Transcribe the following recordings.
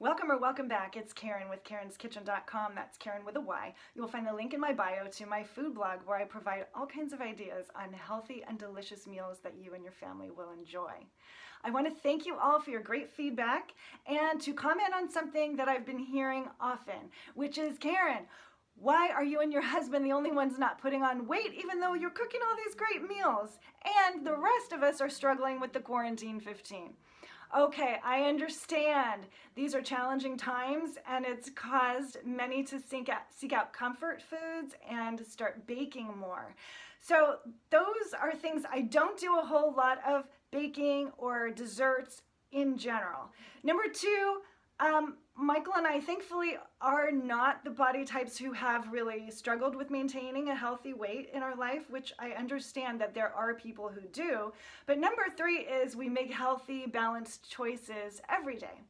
Welcome or welcome back. It's Karen with Karen'sKitchen.com. That's Karen with a Y. You will find the link in my bio to my food blog where I provide all kinds of ideas on healthy and delicious meals that you and your family will enjoy. I want to thank you all for your great feedback and to comment on something that I've been hearing often, which is, Karen, why are you and your husband the only ones not putting on weight even though you're cooking all these great meals and the rest of us are struggling with the quarantine 15? Okay, I understand. These are challenging times and it's caused many to seek out comfort foods and start baking more. So those are things I don't do a whole lot of baking or desserts in general. Number two, Michael and I thankfully are not the body types who have really struggled with maintaining a healthy weight in our life, which I understand that there are people who do. But number three is we make healthy, balanced choices every day.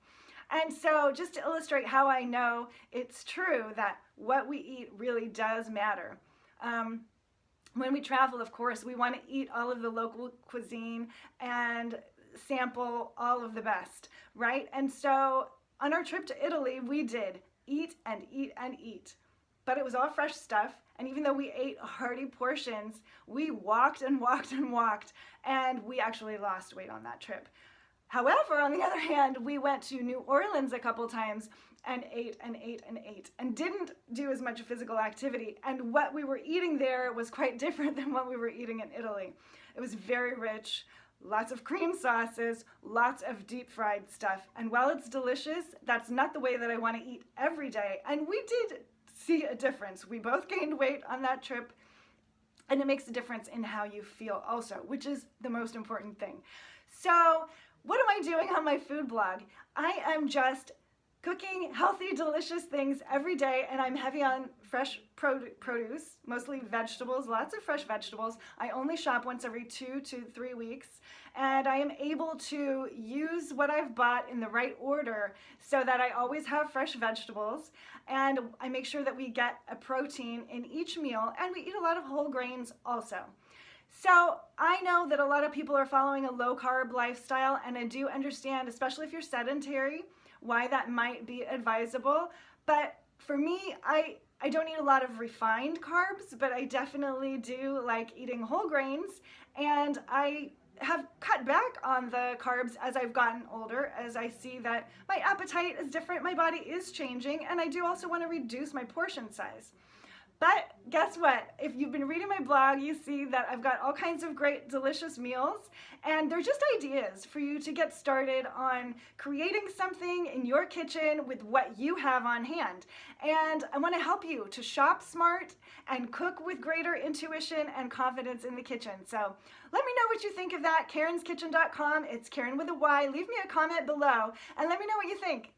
And so just to illustrate how I know it's true that what we eat really does matter. When we travel, of course, we want to eat all of the local cuisine and sample all of the best, right? And so on our trip to Italy, we did eat and eat and eat, but it was all fresh stuff. And even though we ate hearty portions, we walked and walked and walked, and we actually lost weight on that trip. However, on the other hand, we went to New Orleans a couple times and ate and ate and ate and didn't do as much physical activity. And what we were eating there was quite different than what we were eating in Italy. It was very rich. Lots of cream sauces, lots of deep fried stuff. And while it's delicious, that's not the way that I want to eat every day. And we did see a difference. We both gained weight on that trip, and it makes a difference in how you feel also, which is the most important thing. So what am I doing on my food blog? I am just cooking healthy, delicious things every day, and I'm heavy on fresh produce, mostly vegetables, lots of fresh vegetables. I only shop once every 2 to 3 weeks, and I am able to use what I've bought in the right order so that I always have fresh vegetables, and I make sure that we get a protein in each meal, and we eat a lot of whole grains also. So I know that a lot of people are following a low-carb lifestyle, and I do understand, especially if you're sedentary, why that might be advisable. But for me, I don't eat a lot of refined carbs, but I definitely do like eating whole grains, and I have cut back on the carbs as I've gotten older, as I see that my appetite is different, my body is changing, and I do also want to reduce my portion size. But guess what? If you've been reading my blog, you see that I've got all kinds of great, delicious meals, and they're just ideas for you to get started on creating something in your kitchen with what you have on hand. And I want to help you to shop smart and cook with greater intuition and confidence in the kitchen. So let me know what you think of that. Karen'sKitchen.com. It's Karen with a Y. Leave me a comment below and let me know what you think.